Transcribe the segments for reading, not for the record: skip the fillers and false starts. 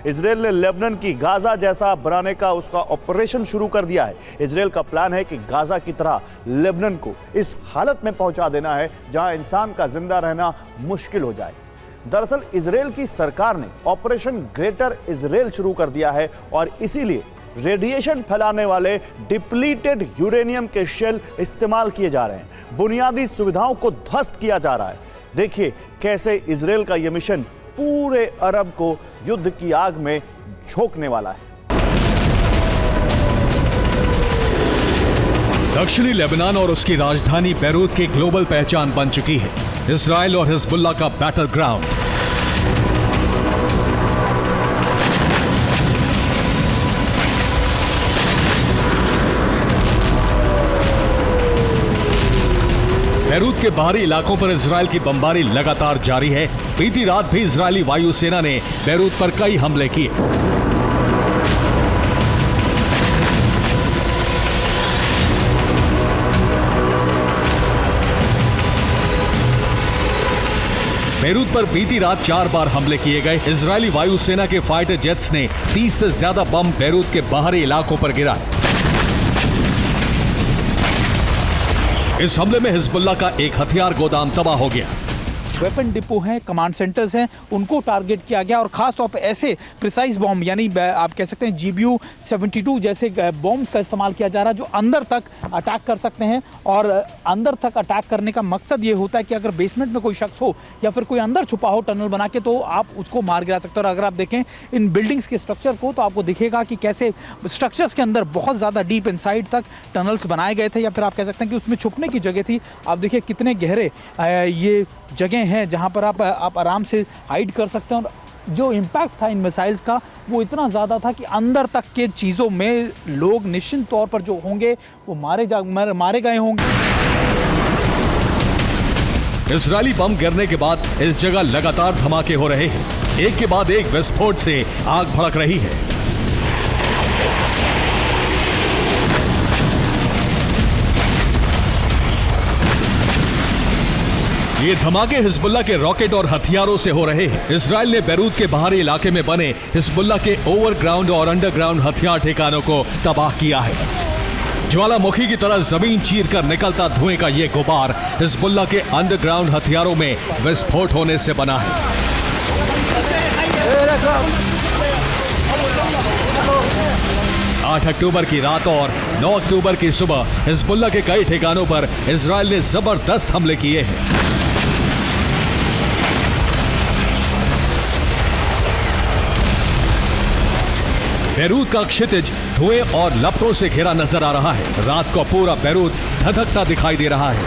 Israel ने Lebanon की Gaza जैसा बनाने का उसका ऑपरेशन शुरू कर दिया है। इजराइल का प्लान है कि गाजा की तरह लेबनान को इस हालत में पहुंचा देना है जहां इंसान का जिंदा रहना मुश्किल हो जाए। दरअसल इजराइल की सरकार ने ऑपरेशन ग्रेटर इजराइल शुरू कर दिया है और इसीलिए रेडिएशन फैलाने वाले डिप्लीटेड यूरेनियम के शेल इस्तेमाल किए जा रहे हैं। बुनियादी सुविधाओं को ध्वस्त किया जा रहा है। देखिए कैसे इजराइल का यह मिशन पूरे अरब को युद्ध की आग में झोंकने वाला है। दक्षिणी लेबनान और उसकी राजधानी बैरूत की ग्लोबल पहचान बन चुकी है इजराइल और हिजबुल्लाह का बैटल ग्राउंड। बैरूत के बाहरी इलाकों पर इजराइल की बमबारी लगातार जारी है। बीती रात भी इजरायली वायुसेना ने बैरूत पर कई हमले किए। बैरूत पर बीती रात 4 बार हमले किए गए। इजरायली वायुसेना के फाइटर जेट्स ने 30 से ज्यादा बम बैरूत के बाहरी इलाकों पर गिराए। इस हमले में हिजबुल्लाह का एक हथियार गोदाम तबाह हो गया। वेपन डिपो हैं, कमांड सेंटर्स हैं, उनको टारगेट किया गया और खास तौर पे ऐसे प्रिसाइज बॉम्ब यानी आप कह सकते हैं GBU-72 जैसे बॉम्ब्स का इस्तेमाल किया जा रहा है जो अंदर तक अटैक कर सकते हैं। और अंदर तक अटैक करने का मकसद ये होता है कि अगर बेसमेंट में कोई शख्स हो या फिर कोई अंदर छुपा हो टनल बना के, तो आप उसको मार गिरा सकते हो। और अगर आप देखें इन बिल्डिंग्स के स्ट्रक्चर को तो आपको दिखेगा कि कैसे स्ट्रक्चर्स के अंदर बहुत ज़्यादा डीप इनसाइड तक टनल्स बनाए गए थे या फिर आप कह सकते हैं कि उसमें छुपने की जगह थी। आप देखिए कितने गहरे ये जगह हैं जहां पर आप आराम से हाइड कर सकते हैं। और जो इम्पैक्ट था इन मिसाइल्स का वो इतना ज़्यादा था कि अंदर तक के चीज़ों में लोग निश्चित तौर पर जो होंगे वो मारे गए होंगे। इजरायली बम गिरने के बाद इस जगह लगातार धमाके हो रहे हैं। एक के बाद एक विस्फोट से आग भड़क रही है। ये धमाके हिजबुल्लाह के रॉकेट और हथियारों से हो रहे हैं। इजराइल ने बैरूत के बाहरी इलाके में बने हिजबुल्लाह के ओवरग्राउंड और अंडरग्राउंड हथियार ठिकानों को तबाह किया है। ज्वालामुखी की तरह जमीन चीरकर निकलता धुएं का ये गुबार हिजबुल्लाह के अंडरग्राउंड हथियारों में विस्फोट होने से बना है। 8 अक्टूबर की रात और 9 अक्टूबर की सुबह हिजबुल्लाह के कई ठिकानों पर इजराइल ने जबरदस्त हमले किए हैं। बैरूत का क्षितिज धुएं और लपटों से घिरा नजर आ रहा है। रात को पूरा बैरूत धधकता दिखाई दे रहा है।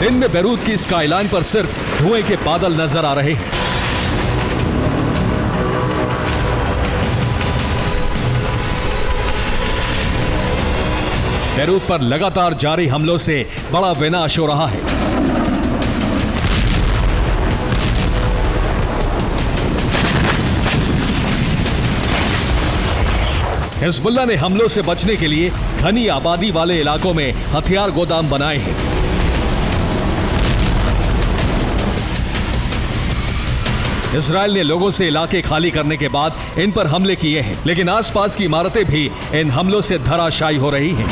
दिन में बैरूत की स्काईलाइन पर सिर्फ धुएं के बादल नजर आ रहे हैं। बैरूत पर लगातार जारी हमलों से बड़ा विनाश हो रहा है। हिजबुल्लाह ने हमलों से बचने के लिए घनी आबादी वाले इलाकों में हथियार गोदाम बनाए हैं। इजराइल ने लोगों से इलाके खाली करने के बाद इन पर हमले किए हैं, लेकिन आसपास की इमारतें भी इन हमलों से धराशायी हो रही हैं।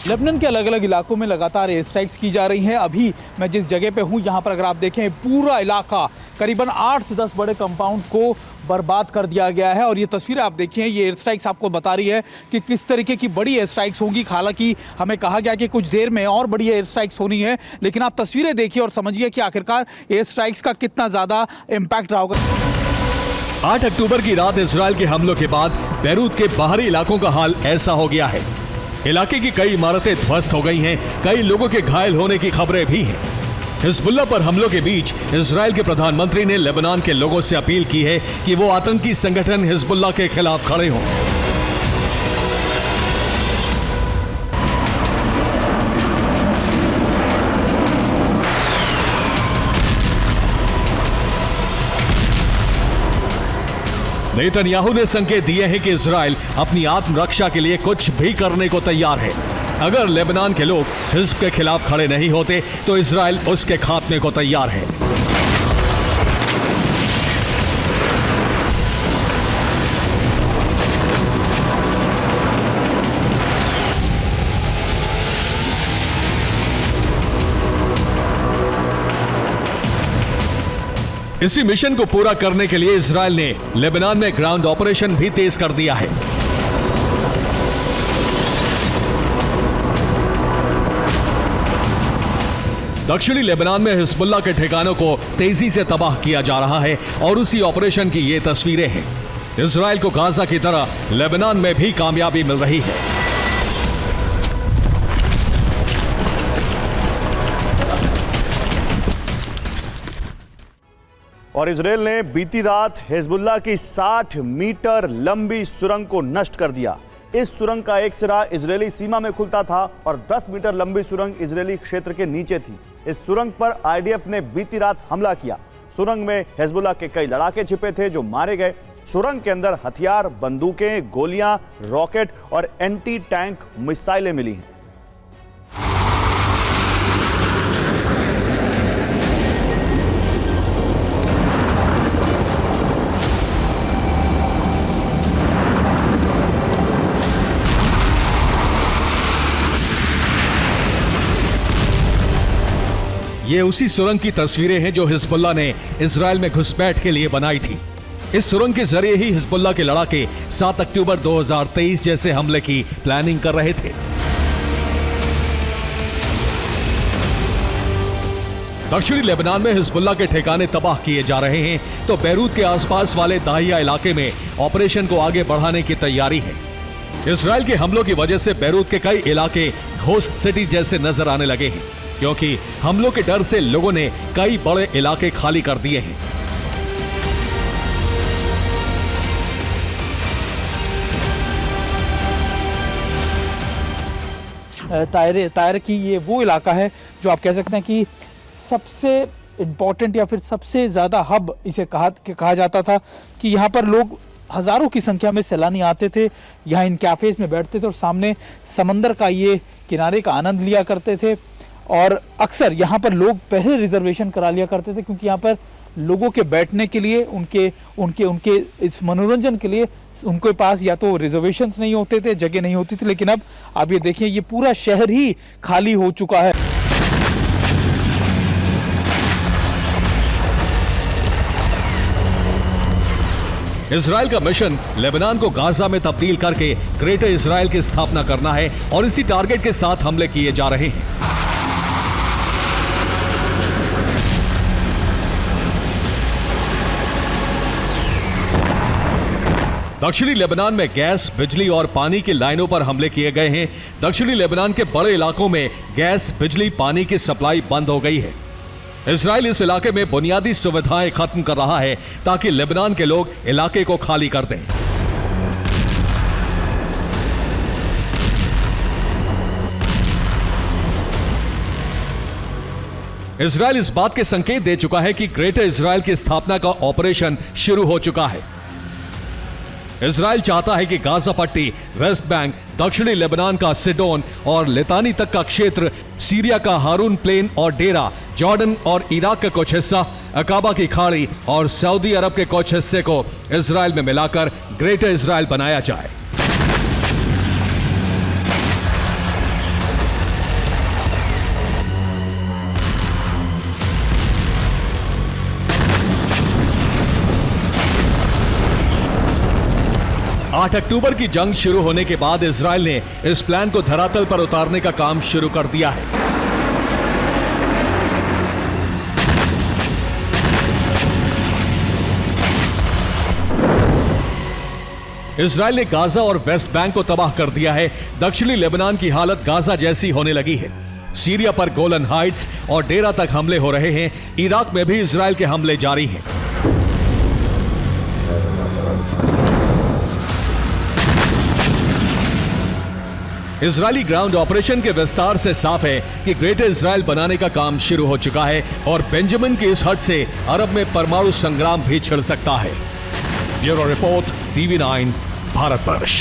लेबनान के अलग अलग इलाकों में लगातार एयर स्ट्राइक्स की जा रही हैं। अभी मैं जिस जगह पे हूँ यहाँ पर अगर आप देखें पूरा इलाका करीबन 8 से 10 बड़े कंपाउंड को बर्बाद कर दिया गया है। और ये तस्वीरें आप देखिए, ये एयर स्ट्राइक्स आपको बता रही है कि किस तरीके की बड़ी एयर स्ट्राइक्स होंगी। हालांकि हमें कहा गया कि कुछ देर में और बड़ी एयर स्ट्राइक्स होनी है, लेकिन आप तस्वीरें देखिए और समझिए कि आखिरकार एयर स्ट्राइक्स का कितना ज़्यादा इम्पैक्ट रहा होगा। 8 अक्टूबर की रात इजराइल के हमलों के बाद बैरूत के बाहरी इलाकों का हाल ऐसा हो गया है। इलाके की कई इमारतें ध्वस्त हो गई हैं, कई लोगों के घायल होने की खबरें भी हैं। हिजबुल्लाह पर हमलों के बीच इजराइल के प्रधानमंत्री ने लेबनान के लोगों से अपील की है कि वो आतंकी संगठन हिजबुल्लाह के खिलाफ खड़े हों। नेतन्याहू ने संकेत दिए हैं कि इजराइल अपनी आत्मरक्षा के लिए कुछ भी करने को तैयार है। अगर लेबनान के लोग हिज़्ब के खिलाफ खड़े नहीं होते तो इजराइल उसके खात्मे को तैयार है। इसी मिशन को पूरा करने के लिए इजराइल ने लेबनान में ग्राउंड ऑपरेशन भी तेज कर दिया है। दक्षिणी लेबनान में हिजबुल्लाह के ठिकानों को तेजी से तबाह किया जा रहा है और उसी ऑपरेशन की ये तस्वीरें हैं। इजराइल को गाजा की तरह लेबनान में भी कामयाबी मिल रही है। और इजराइल ने बीती रात हिजबुल्लाह की 60 मीटर लंबी सुरंग को नष्ट कर दिया। इस सुरंग का एक सिरा इजरायली सीमा में खुलता था और 10 मीटर लंबी सुरंग इजरायली क्षेत्र के नीचे थी। इस सुरंग पर आईडीएफ ने बीती रात हमला किया। सुरंग में हिजबुल्लाह के कई लड़ाके छिपे थे जो मारे गए। सुरंग के अंदर हथियार, बंदूकें, गोलियां, रॉकेट और एंटी टैंक मिसाइलें मिली हैं। ये उसी सुरंग की तस्वीरें हैं जो हिजबुल्लाह ने इजराइल में घुसपैठ के लिए बनाई थी। इस सुरंग के जरिए ही हिजबुल्लाह के लड़ाके 7 अक्टूबर 2023 जैसे हमले की प्लानिंग कर रहे थे। दक्षिणी लेबनान में हिजबुल्लाह के ठिकाने तबाह किए जा रहे हैं तो बैरूत के आसपास वाले दाहिया इलाके में ऑपरेशन को आगे बढ़ाने की तैयारी है। इजराइल के हमलों की वजह से बैरूत के कई इलाके घोस्ट सिटी जैसे नजर आने लगे हैं, क्योंकि हमलों के डर से लोगों ने कई बड़े इलाके खाली कर दिए हैं। तायर की ये वो इलाका है जो आप कह सकते हैं कि सबसे इम्पोर्टेंट या फिर सबसे ज़्यादा हब इसे कहा जाता था कि यहाँ पर लोग हज़ारों की संख्या में सैलानी आते थे, यहाँ इन कैफ़ेज़ में बैठते थे और सामने समंदर का ये किनारे का आनंद लिया करते थे। और अक्सर यहाँ पर लोग पहले रिजर्वेशन करा लिया करते थे क्योंकि यहाँ पर लोगों के बैठने के लिए उनके इस मनोरंजन के लिए उनके पास या तो रिजर्वेशंस नहीं होते थे, जगह नहीं होती थी। लेकिन अब आप ये देखिए, ये पूरा शहर ही खाली हो चुका है। इजराइल का मिशन लेबनान को गाजा में तब्दील करके ग्रेटर इजराइल की स्थापना करना है और इसी टारगेट के साथ हमले किए जा रहे हैं। दक्षिणी लेबनान में गैस, बिजली और पानी की लाइनों पर हमले किए गए हैं। दक्षिणी लेबनान के बड़े इलाकों में गैस, बिजली, पानी की सप्लाई बंद हो गई है। इजराइल इस इलाके में बुनियादी सुविधाएं खत्म कर रहा है ताकि लेबनान के लोग इलाके को खाली कर दें। इजराइल इस बात के संकेत दे चुका है कि ग्रेटर इजराइल की स्थापना का ऑपरेशन शुरू हो चुका है। इजराइल चाहता है कि गाजा पट्टी, वेस्ट बैंक, दक्षिणी लेबनान का सिडोन और लितानी तक का क्षेत्र, सीरिया का हारून प्लेन और डेरा, जॉर्डन और इराक का कुछ हिस्सा, अकाबा की खाड़ी और सऊदी अरब के कुछ हिस्से को इजराइल में मिलाकर ग्रेटर इजराइल बनाया जाए। आठ अक्टूबर की जंग शुरू होने के बाद इजराइल ने इस प्लान को धरातल पर उतारने का काम शुरू कर दिया है। इजराइल ने गाजा और वेस्ट बैंक को तबाह कर दिया है। दक्षिणी लेबनान की हालत गाजा जैसी होने लगी है। सीरिया पर गोलन हाइट्स और डेरा तक हमले हो रहे हैं। इराक में भी इजराइल के हमले जारी हैं। इजरायली ग्राउंड ऑपरेशन के विस्तार से साफ है कि ग्रेटर इजराइल बनाने का काम शुरू हो चुका है और बेंजामिन की इस हट से अरब में परमाणु संग्राम भी छिड़ सकता है। Bureau report, TV9, Bharatvarsh.